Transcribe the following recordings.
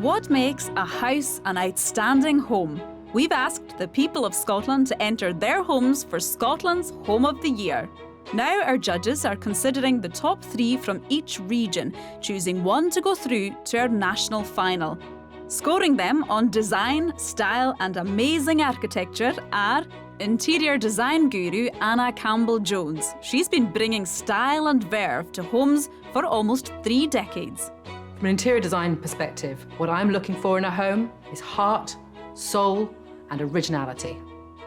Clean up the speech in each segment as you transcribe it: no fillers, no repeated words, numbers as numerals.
What makes a house an outstanding home? We've asked the people of Scotland to enter their homes for Scotland's Home of the Year. Now our judges are considering the top 3 from each region, choosing one to go through to our national final. Scoring them on design, style and amazing architecture are interior design guru Anna Campbell-Jones. She's been bringing style and verve to homes for almost 3 decades. From an interior design perspective, what I'm looking for in a home is heart, soul and originality.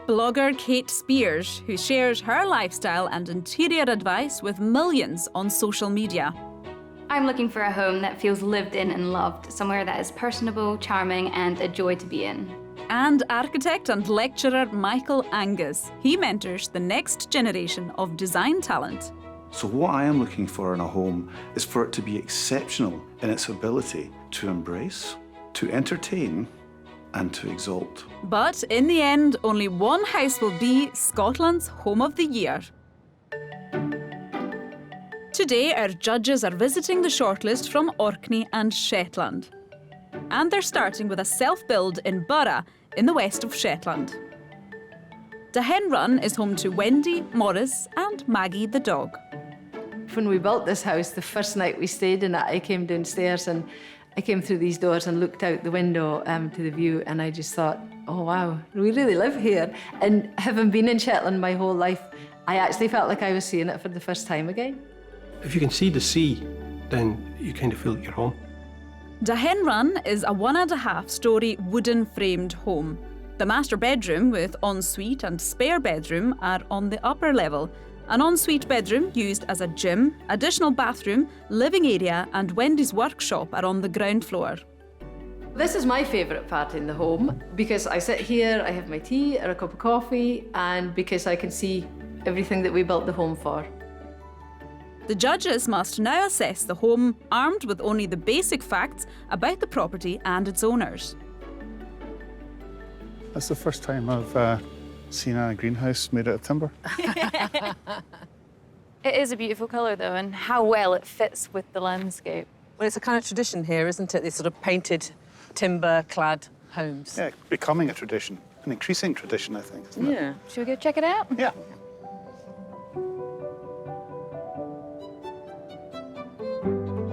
Blogger Kate Spears, who shares her lifestyle and interior advice with millions on social media. I'm looking for a home that feels lived in and loved, somewhere that is personable, charming and a joy to be in. And architect and lecturer Michael Angus. He mentors the next generation of design talent. So what I am looking for in a home is for it to be exceptional in its ability to embrace, to entertain, and to exalt. But in the end, only one house will be Scotland's Home of the Year. Today, our judges are visiting the shortlist from Orkney and Shetland. And they're starting with a self-build in Burgh in the west of Shetland. The Henrun is home to Wendy, Morris and Maggie the dog. When we built this house, the first night we stayed in it, I came downstairs and I came through these doors and looked out the window to the view, and I just thought, oh wow, we really live here. And having been in Shetland my whole life, I actually felt like I was seeing it for the first time again. If you can see the sea, then you kind of feel like you're home. The Henrun is a 1.5-storey wooden framed home. The master bedroom with ensuite and spare bedroom are on the upper level. An ensuite bedroom used as a gym, additional bathroom, living area and Wendy's workshop are on the ground floor. This is my favourite part in the home because I sit here, I have my tea or a cup of coffee, and because I can see everything that we built the home for. The judges must now assess the home armed with only the basic facts about the property and its owners. That's the first time I've seen a greenhouse made out of timber. It is a beautiful colour, though, and how well it fits with the landscape. Well, it's a kind of tradition here, isn't it? These sort of painted, timber-clad homes. Yeah, becoming a tradition, an increasing tradition, I think, isn't it? Yeah. Should we go check it out? Yeah.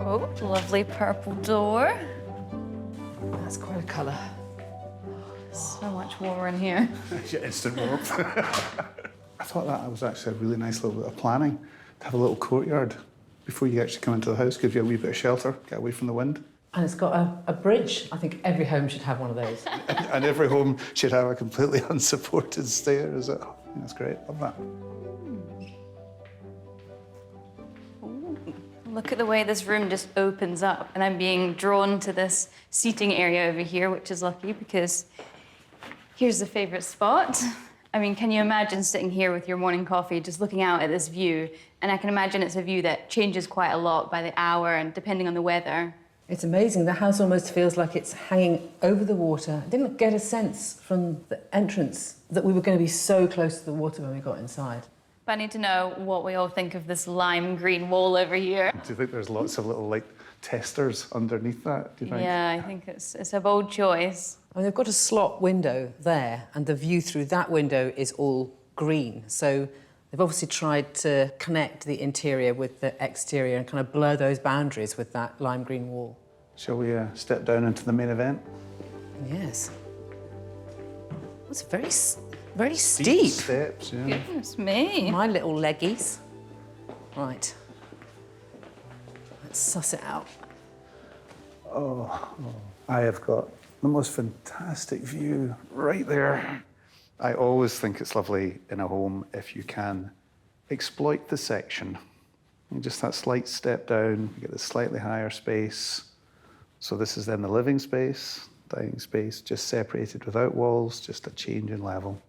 Oh, lovely purple door. That's quite a colour. So much water in here. Instant warmth. I thought that was actually a really nice little bit of planning, to have a little courtyard before you actually come into the house, gives you a wee bit of shelter, get away from the wind. And it's got a bridge. I think every home should have one of those. And every home should have a completely unsupported stair, is it? That's great, love that. Look at the way this room just opens up, and I'm being drawn to this seating area over here, which is lucky because here's the favourite spot. I mean, can you imagine sitting here with your morning coffee, just looking out at this view? And I can imagine it's a view that changes quite a lot by the hour and depending on the weather. It's amazing. The house almost feels like it's hanging over the water. I didn't get a sense from the entrance that we were going to be so close to the water when we got inside. But I need to know what we all think of this lime green wall over here. Do you think there's lots of little, like, testers underneath that, do you think? Yeah, I think it's a bold choice. I mean, they've got a slot window there, and the view through that window is all green. So they've obviously tried to connect the interior with the exterior and kind of blur those boundaries with that lime green wall. Shall we step down into the main event? Yes. It's very steep. Steep steps, yeah. Goodness me. My little leggies. Right. Let's suss it out. Oh, I have got the most fantastic view right there. I always think it's lovely in a home if you can exploit the section. And just that slight step down, you get a slightly higher space. So this is then the living space, dining space, just separated without walls, just a change in level.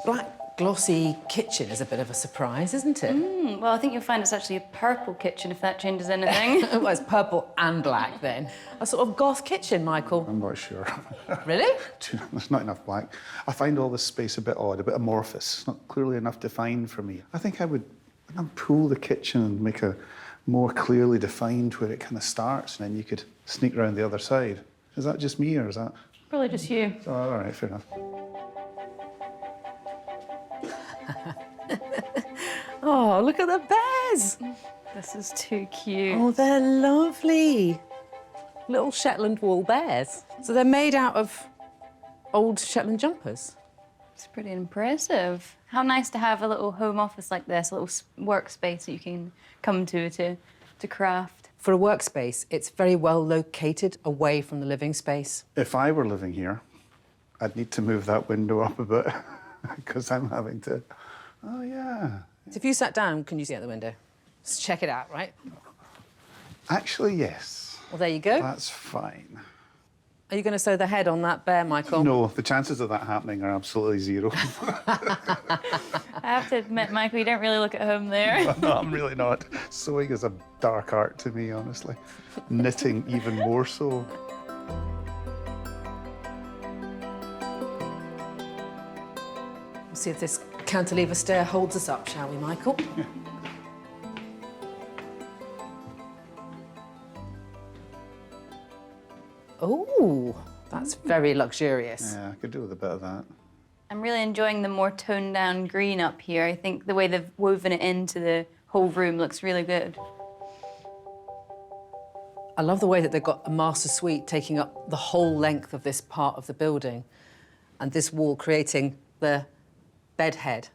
Black glossy kitchen is a bit of a surprise, isn't it? Well, I think you'll find it's actually a purple kitchen if that changes anything. Well, it's purple and black then. A sort of goth kitchen, Michael. I'm not sure. Really? There's not enough black. I find all this space a bit odd, a bit amorphous. It's not clearly enough defined for me. I think I would pull the kitchen and make a more clearly defined where it kind of starts, and then you could sneak around the other side. Is that just me, or is that? Probably just you. Oh, all right, fair enough. Oh, look at the bears. This is too cute. Oh, they're lovely. Little Shetland wool bears. So they're made out of old Shetland jumpers. It's pretty impressive. How nice to have a little home office like this, a little workspace that you can come to craft. For a workspace, it's very well located away from the living space. If I were living here, I'd need to move that window up a bit because I'm having to. Oh, yeah. So if you sat down, can you see out the window? Let's check it out, right? Actually, yes. Well, there you go. That's fine. Are you going to sew the head on that bear, Michael? No, the chances of that happening are absolutely zero. I have to admit, Michael, you don't really look at home there. No, I'm really not. Sewing is a dark art to me, honestly. Knitting even more so. We'll see if this cantilever stair holds us up, shall we, Michael? Yeah. Oh, that's very luxurious. Yeah, I could do with a bit of that. I'm really enjoying the more toned down green up here. I think the way they've woven it into the whole room looks really good. I love the way that they've got a master suite taking up the whole length of this part of the building and this wall creating the bed head.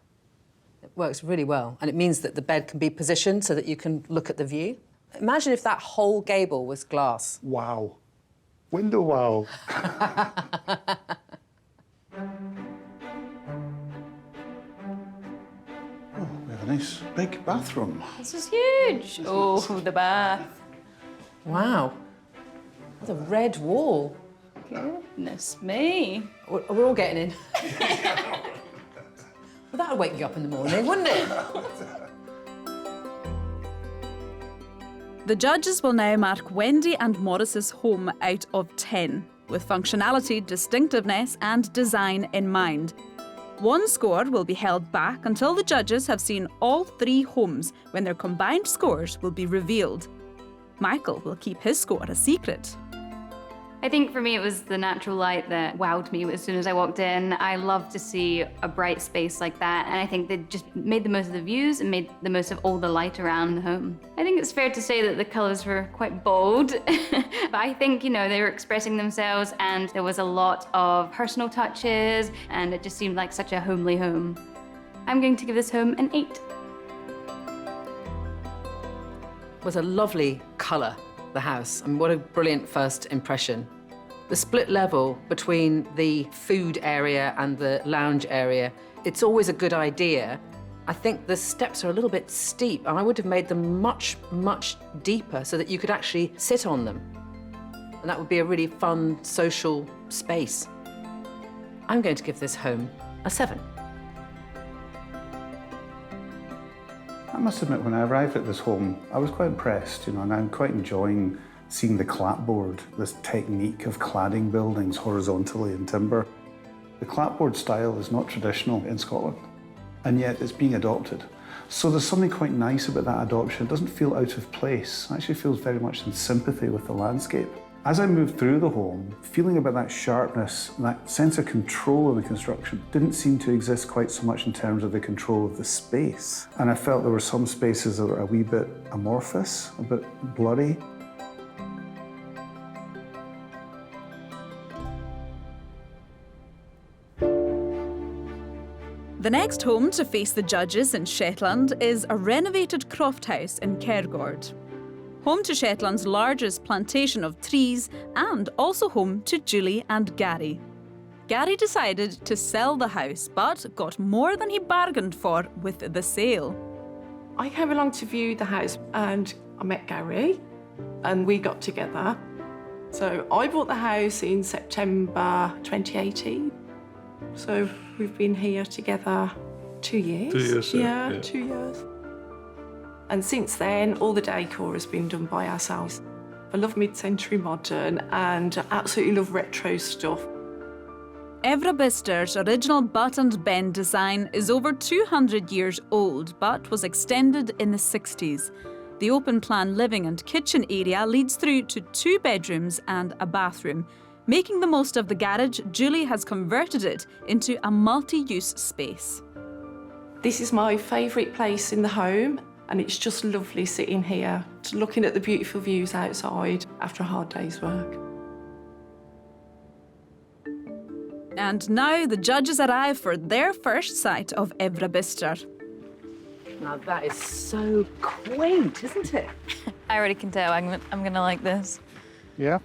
It works really well, and it means that the bed can be positioned so that you can look at the view. Imagine if that whole gable was glass. Wow. Window wow. Oh, we have a nice big bathroom. This is huge. Oh, the bath. Wow. What a red wall. Goodness me. We're all getting in. Well, that would wake you up in the morning, wouldn't it? The judges will now mark Wendy and Morris's home out of 10, with functionality, distinctiveness and design in mind. One score will be held back until the judges have seen all 3 homes, when their combined scores will be revealed. Michael will keep his score a secret. I think for me it was the natural light that wowed me as soon as I walked in. I love to see a bright space like that, and I think they just made the most of the views and made the most of all the light around the home. I think it's fair to say that the colours were quite bold, but I think, you know, they were expressing themselves and there was a lot of personal touches and it just seemed like such a homely home. I'm going to give this home an 8. It was a lovely colour, the house. I mean, what a brilliant first impression. The split level between the food area and the lounge area, it's always a good idea. I think the steps are a little bit steep, and I would have made them much, much deeper so that you could actually sit on them. And that would be a really fun, social space. I'm going to give this home a 7. I must admit, when I arrived at this home, I was quite impressed, you know, and I'm quite enjoying seeing the clapboard, this technique of cladding buildings horizontally in timber. The clapboard style is not traditional in Scotland, and yet it's being adopted. So there's something quite nice about that adoption. It doesn't feel out of place. It actually feels very much in sympathy with the landscape. As I moved through the home, feeling about that sharpness, that sense of control in the construction didn't seem to exist quite so much in terms of the control of the space. And I felt there were some spaces that were a wee bit amorphous, a bit blurry. The next home to face the judges in Shetland is a renovated croft house in Cairngord. Home to Shetland's largest plantation of trees and also home to Julie and Gary. Gary decided to sell the house but got more than he bargained for with the sale. I came along to view the house and I met Gary and we got together. So I bought the house in September 2018. So we've been here together 2 years. 2 years, yeah, 2 years. And since then, all the decor has been done by ourselves. I love mid-century modern and I absolutely love retro stuff. Evrabister's original buttoned bend design is over 200 years old but was extended in the 60s. The open-plan living and kitchen area leads through to 2 bedrooms and a bathroom. Making the most of the garage, Julie has converted it into a multi-use space. This is my favourite place in the home, and it's just lovely sitting here, looking at the beautiful views outside after a hard day's work. And now the judges arrive for their first sight of Evrabister. Now that is so quaint, isn't it? I already can tell I'm gonna like this. Yeah,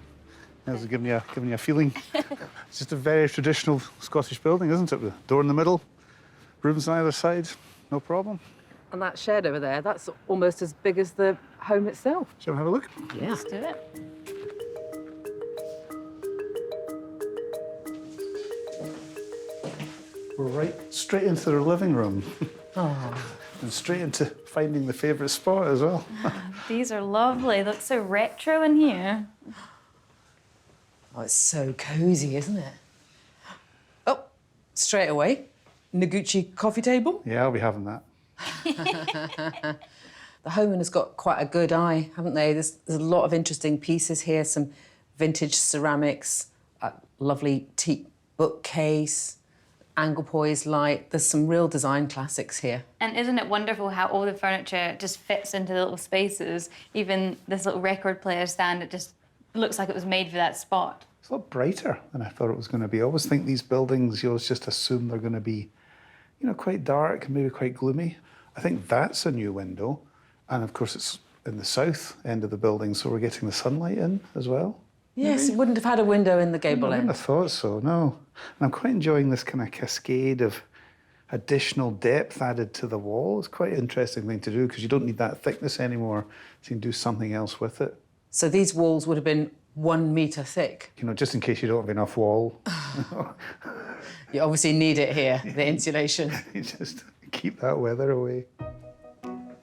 it's giving you a feeling. It's just a very traditional Scottish building, isn't it? With a door in the middle, rooms on either side, no problem. And that shed over there, that's almost as big as the home itself. Shall we have a look? Yeah. Let's do it. We're right straight into their living room. Oh. And straight into finding the favourite spot as well. These are lovely. They look so retro in here. Oh, it's so cosy, isn't it? Oh, straight away, Noguchi coffee table. Yeah, I'll be having that. The homeowner's got quite a good eye, haven't they? There's a lot of interesting pieces here, some vintage ceramics, a lovely teak bookcase, anglepoise light. There's some real design classics here. And isn't it wonderful how all the furniture just fits into the little spaces? Even this little record player stand, it just looks like it was made for that spot. It's a lot brighter than I thought it was going to be. I always think these buildings, you always just assume they're going to be, you know, quite dark and maybe quite gloomy. I think that's a new window. And of course, it's in the south end of the building, so we're getting the sunlight in as well. Yes, it wouldn't have had a window in the gable I end. wouldn't have thought so, no. And I'm quite enjoying this kind of cascade of additional depth added to the wall. It's quite an interesting thing to do because you don't need that thickness anymore, so you can do something else with it. So these walls would have been 1 metre thick. You know, just in case you don't have enough wall. You obviously need it here, the insulation. You just keep that weather away.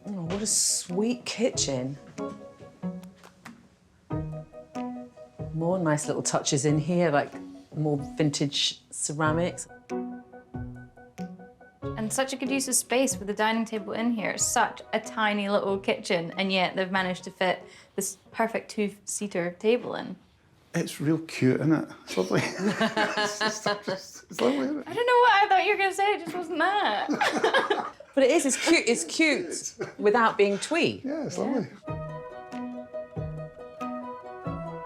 Oh, what a sweet kitchen. More nice little touches in here, like more vintage ceramics. And such a good use of space with the dining table in here. It's such a tiny little kitchen, and yet they've managed to fit this perfect 2-seater table in. It's real cute, isn't it? It's lovely. It's lovely, isn't it? I don't know what I thought you were going to say, it just wasn't that. But it is, it's cute without being twee. Yeah, it's lovely.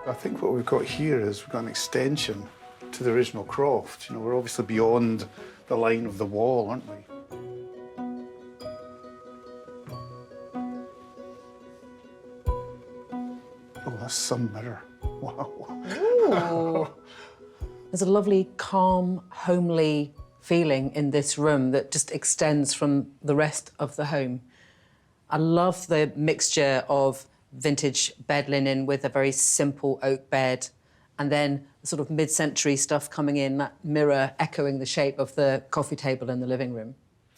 I think what we've got here is we've got an extension to the original croft. You know, we're obviously beyond the line of the wall, aren't we? Oh, that's some mirror. Wow. Ooh. There's a lovely, calm, homely feeling in this room that just extends from the rest of the home. I love the mixture of vintage bed linen with a very simple oak bed, and then the sort of mid-century stuff coming in, that mirror echoing the shape of the coffee table in the living room.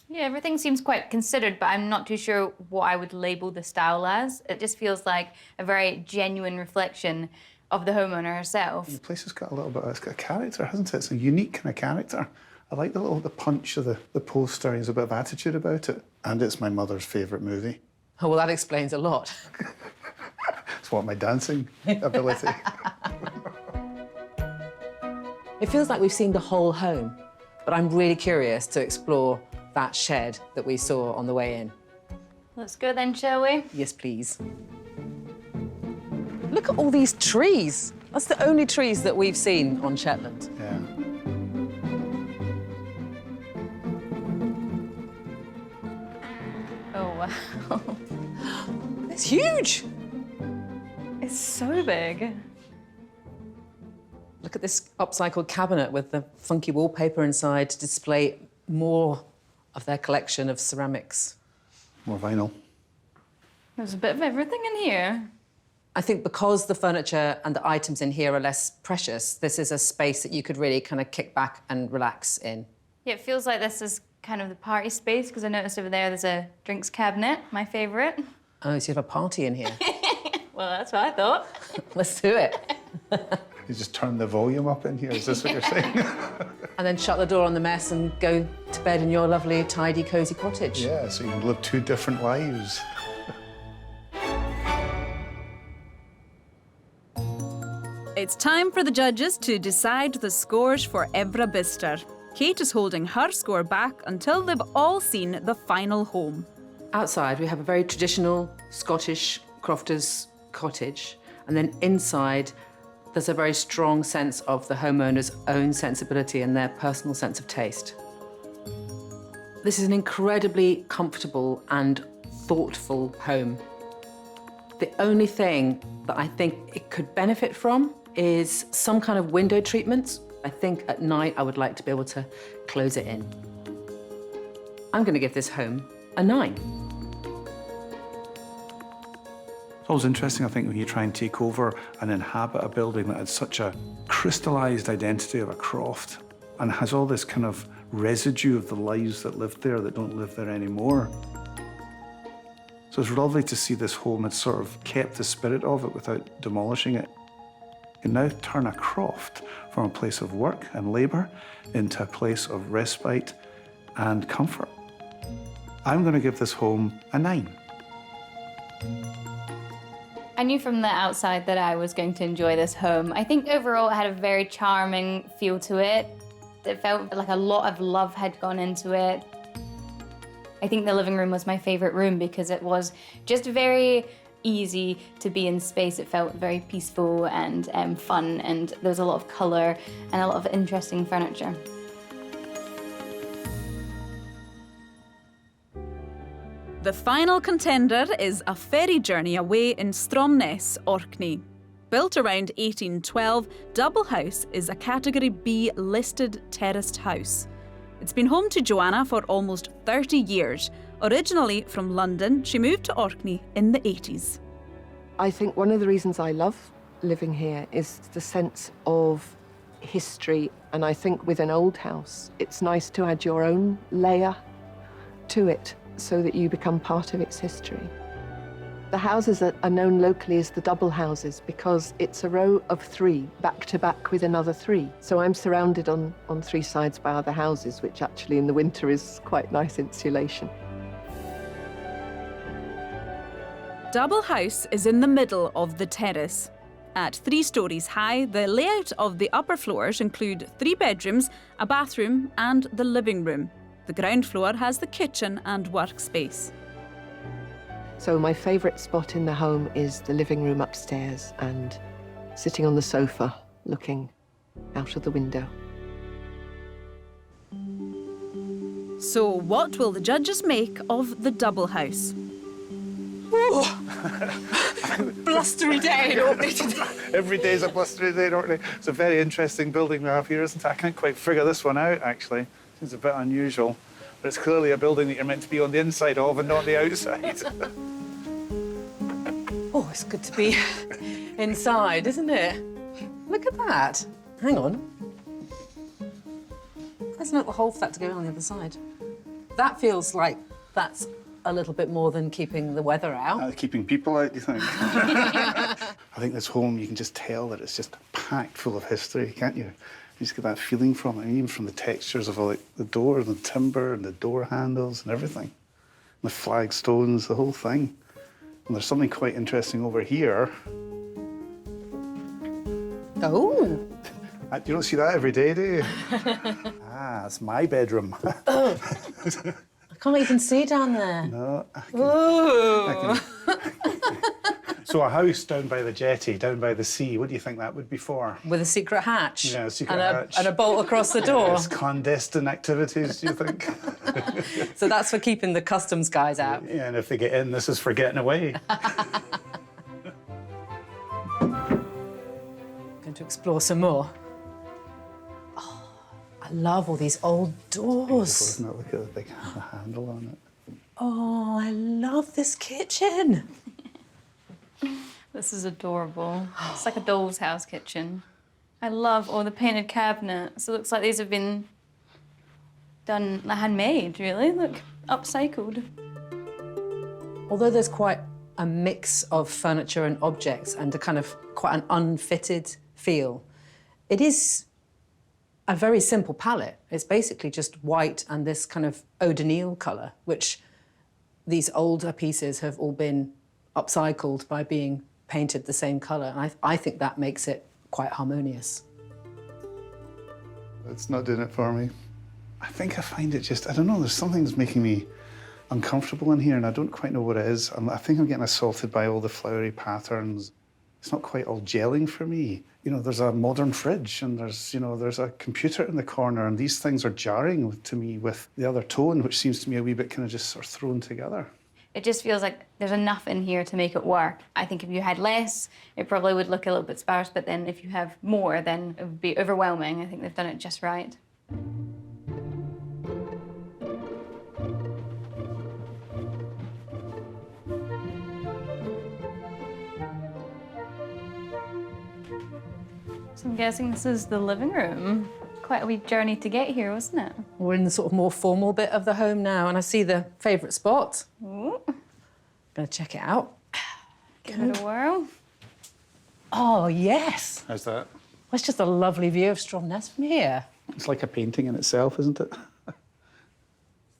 Yeah, everything seems quite considered, but I'm not too sure what I would label the style as. It just feels like a very genuine reflection of the homeowner herself. The place has got a little bit, it's got a character, hasn't it? It's a unique kind of character. I like the punch of the poster. There's a bit of attitude about it. And it's my mother's favourite movie. Oh, well, that explains a lot. It's what my dancing ability. It feels like we've seen the whole home, but I'm really curious to explore that shed that we saw on the way in. Let's go then, shall we? Yes, please. Look at all these trees. That's the only trees that we've seen on Shetland. Yeah. Oh, wow. It's huge. It's so big. Look at this upcycled cabinet with the funky wallpaper inside to display more of their collection of ceramics. More vinyl. There's a bit of everything in here. I think because the furniture and the items in here are less precious, this is a space that you could really kind of kick back and relax in. Yeah, it feels like this is kind of the party space, because I noticed over there's a drinks cabinet, my favourite. Oh, so you have a party in here. Well, that's what I thought. Let's do it. You just turn the volume up in here, is this what you're saying? And then shut the door on the mess and go to bed in your lovely, tidy, cosy cottage. Yeah, so you can live 2 different lives. It's time for the judges to decide the scores for Evrabister. Kate is holding her score back until they've all seen the final home. Outside, we have a very traditional Scottish crofter's cottage, and then inside, there's a very strong sense of the homeowner's own sensibility and their personal sense of taste. This is an incredibly comfortable and thoughtful home. The only thing that I think it could benefit from is some kind of window treatment. I think at night I would like to be able to close it in. I'm going to give this home a 9. It's always interesting, I think, when you try and take over and inhabit a building that had such a crystallised identity of a croft and has all this kind of residue of the lives that lived there that don't live there anymore. So it's lovely to see this home had sort of kept the spirit of it without demolishing it. You can now turn a croft from a place of work and labour into a place of respite and comfort. I'm going to give this home a 9. I knew from the outside that I was going to enjoy this home. I think overall it had a very charming feel to it. It felt like a lot of love had gone into it. I think the living room was my favourite room because it was just very easy to be in space. It felt very peaceful and fun, and there was a lot of colour and a lot of interesting furniture. The final contender is a ferry journey away in Stromness, Orkney. Built around 1812, Double House is a Category B listed terraced house. It's been home to Joanna for almost 30 years. Originally from London, she moved to Orkney in the 80s. I think one of the reasons I love living here is the sense of history. And I think with an old house, it's nice to add your own layer to it so that you become part of its history. The houses are known locally as the double houses because it's a row of 3 back to back with another 3. So I'm surrounded on 3 sides by other houses, which actually in the winter is quite nice insulation. Double House is in the middle of the terrace. At 3 stories high, the layout of the upper floors include 3 bedrooms, a bathroom and the living room. The ground floor has the kitchen and workspace. So my favourite spot in the home is the living room upstairs and sitting on the sofa looking out of the window. So what will the judges make of the Double House? Blustery day in Orkney today. Every day's a blustery day in Orkney. It's a very interesting building we have here, isn't it? I can't quite figure this one out, actually. Seems a bit unusual. But it's clearly a building that you're meant to be on the inside of and not the outside. Oh, it's good to be inside, isn't it? Look at that. Hang on. There's a little hole for that to go on the other side. That feels like that's a little bit more than keeping the weather out. Keeping people out, do you think? I think this home, you can just tell that it's just packed full of history, can't you? You just get that feeling from it, even from the textures of all, like, the door and the timber and the door handles and everything. The flagstones, the whole thing. And there's something quite interesting over here. Oh. You don't see that every day, do you? It's my bedroom. I can't even see down there. No, Ooh. So a house down by the jetty, down by the sea, what do you think that would be for? With a secret hatch. Yeah, a secret hatch. And a bolt across the door. Yes, clandestine activities, do you think? So that's for keeping the customs guys out. Yeah, and if they get in, this is for getting away. Going to explore some more. Oh, I love all these old doors. Isn't it? Look at the big handle on it. Oh, I love this kitchen. This is adorable. It's like a doll's house kitchen. I love all the painted cabinets. It looks like these have been done handmade, really. Look, upcycled. Although there's quite a mix of furniture and objects and a kind of quite an unfitted feel, it is a very simple palette. It's basically just white and this kind of eau de Nil colour, which these older pieces have all been upcycled by being painted the same colour. And I think that makes it quite harmonious. It's not doing it for me. I think I find it just, I don't know, there's something that's making me uncomfortable in here and I don't quite know what it is. I think I'm getting assaulted by all the flowery patterns. It's not quite all gelling for me. You know, there's a modern fridge and there's a computer in the corner and these things are jarring to me with the other tone, which seems to me a wee bit kind of just sort of thrown together. It just feels like there's enough in here to make it work. I think if you had less, it probably would look a little bit sparse, but then if you have more, then it would be overwhelming. I think they've done it just right. So I'm guessing this is the living room. Quite a wee journey to get here, wasn't it? We're in the sort of more formal bit of the home now, and I see the favourite spot. Ooh. Gonna check it out. Give it a whirl. Oh, yes. How's that? Well, it's just a lovely view of Stromness from here. It's like a painting in itself, isn't it?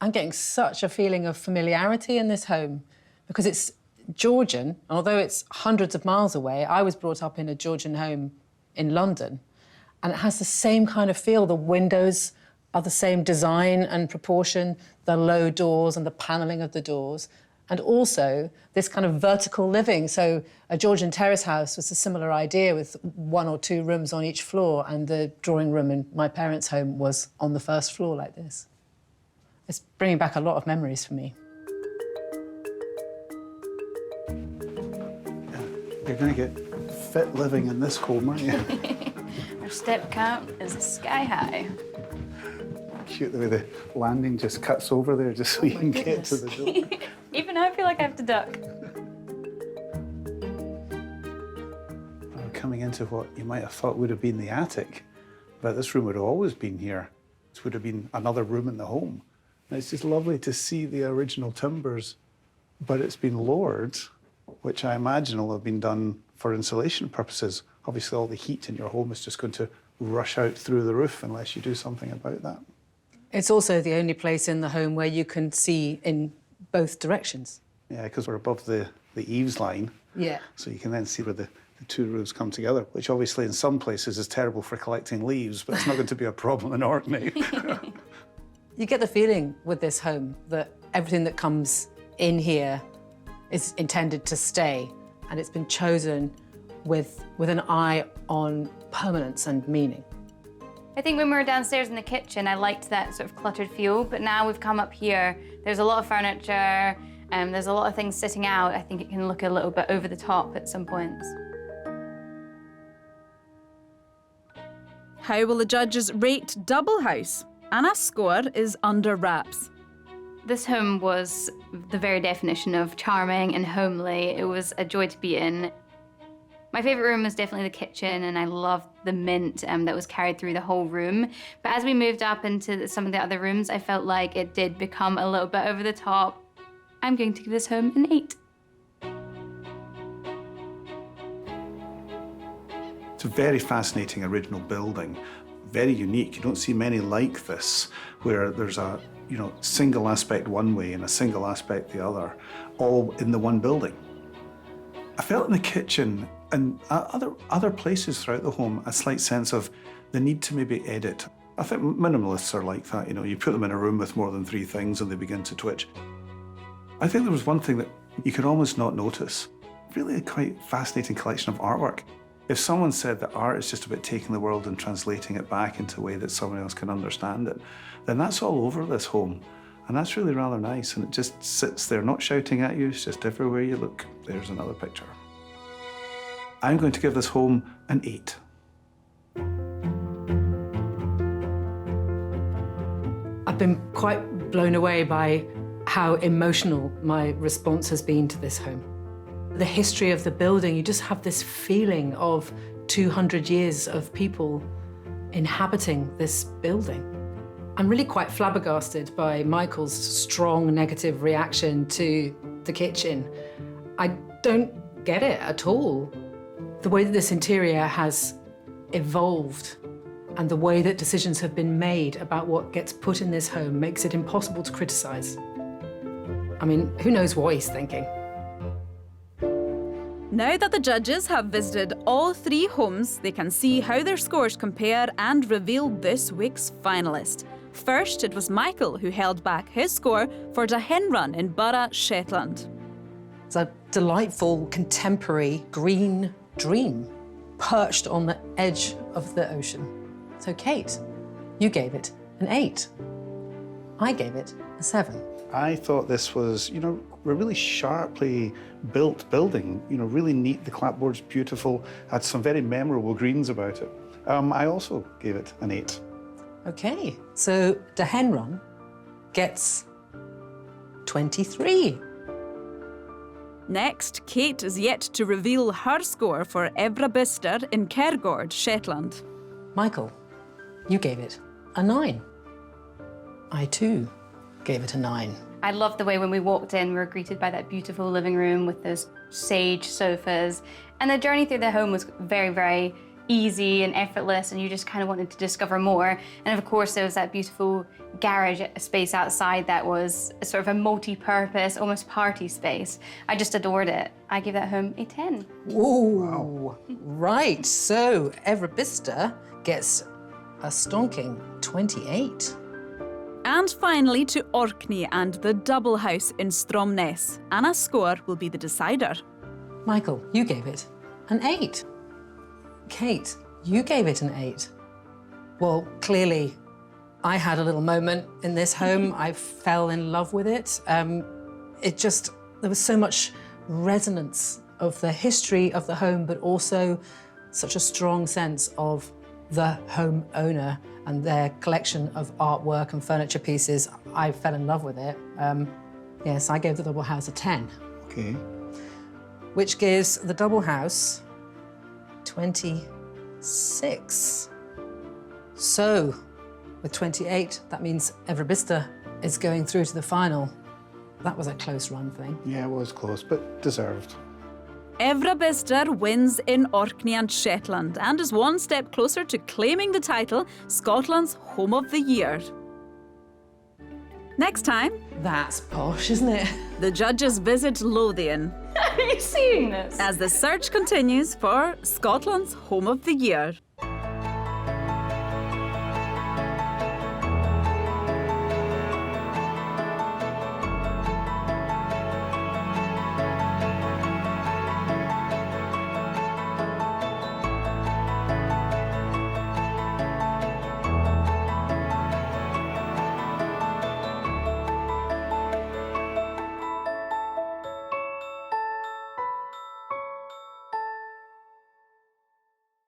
I'm getting such a feeling of familiarity in this home because it's Georgian. Although it's hundreds of miles away, I was brought up in a Georgian home in London, and it has the same kind of feel. The windows are the same design and proportion, the low doors and the panelling of the doors, and also this kind of vertical living. So a Georgian terrace house was a similar idea with 1 or 2 rooms on each floor, and the drawing room in my parents' home was on the first floor like this. It's bringing back a lot of memories for me. You're going to get fit living in this home, aren't you? Our step count is sky high. Cute the way the landing just cuts over there just so you can get to the door. Even I feel like I have to duck. We're coming into what you might have thought would have been the attic, but this room would have always been here. This would have been another room in the home. And it's just lovely to see the original timbers, but it's been lowered, which I imagine will have been done for insulation purposes. Obviously, all the heat in your home is just going to rush out through the roof unless you do something about that. It's also the only place in the home where you can see in both directions. Yeah, because we're above the eaves line. Yeah. So you can then see where the 2 roofs come together, which obviously in some places is terrible for collecting leaves, but it's not going to be a problem in Orkney. You get the feeling with this home that everything that comes in here is intended to stay, and it's been chosen with an eye on permanence and meaning. I think when we were downstairs in the kitchen, I liked that sort of cluttered feel, but now we've come up here, there's a lot of furniture, there's a lot of things sitting out. I think it can look a little bit over the top at some points. How will the judges rate Double House? Anna's score is under wraps. This home was the very definition of charming and homely. It was a joy to be in. My favourite room was definitely the kitchen, and I loved the mint that was carried through the whole room. But as we moved up into some of the other rooms, I felt like it did become a little bit over the top. I'm going to give this home an 8. It's a very fascinating original building, very unique. You don't see many like this, where there's a single aspect one way and a single aspect the other, all in the one building. I felt in the kitchen and other places throughout the home a slight sense of the need to maybe edit. I think minimalists are like that. You put them in a room with more than 3 things and they begin to twitch. I think there was one thing that you could almost not notice. Really a quite fascinating collection of artwork. If someone said that art is just about taking the world and translating it back into a way that someone else can understand it, then that's all over this home. And that's really rather nice. And it just sits there, not shouting at you. It's just everywhere you look, there's another picture. I'm going to give this home an 8. I've been quite blown away by how emotional my response has been to this home. The history of the building, you just have this feeling of 200 years of people inhabiting this building. I'm really quite flabbergasted by Michael's strong negative reaction to the kitchen. I don't get it at all. The way that this interior has evolved and the way that decisions have been made about what gets put in this home makes it impossible to criticize. I mean, who knows what he's thinking? Now that the judges have visited all 3 homes, they can see how their scores compare and reveal this week's finalist. First, it was Michael who held back his score for the Henrun in Shetland. It's a delightful, contemporary green dream perched on the edge of the ocean. So, Kate, you gave it an 8. I gave it a 7. I thought this was, a really sharply built building. Really neat. The clapboard's beautiful. Had some very memorable greens about it. I also gave it an 8. Okay, so the Henrun gets 23. Next, Kate is yet to reveal her score for Evrabister in Shetland. Michael, you gave it a 9. I too gave it a 9. I loved the way when we walked in, we were greeted by that beautiful living room with those sage sofas. And the journey through the home was very, very easy and effortless, and you just kind of wanted to discover more. And of course, there was that beautiful garage space outside that was sort of a multi-purpose, almost party space. I just adored it. I gave that home a 10. Ooh, wow. Right, so Evrabister gets a stonking 28. And finally to Orkney and the double house in Stromness. Anna's score will be the decider. Michael, you gave it an 8. Kate, you gave it an 8. Well, clearly, I had a little moment in this home. I fell in love with it. There was so much resonance of the history of the home, but also such a strong sense of the home owner and their collection of artwork and furniture pieces. I fell in love with it. Yes, I gave the double house a 10. Okay. Which gives the double house 26. So, with 28, that means Evrabister is going through to the final. That was a close run thing. Yeah, it was close, but deserved. Evrabister wins in Orkney and Shetland and is one step closer to claiming the title Scotland's Home of the Year. Next time, That's posh, isn't it? the judges visit Lothian Are you seeing this? as the search continues for Scotland's Home of the Year.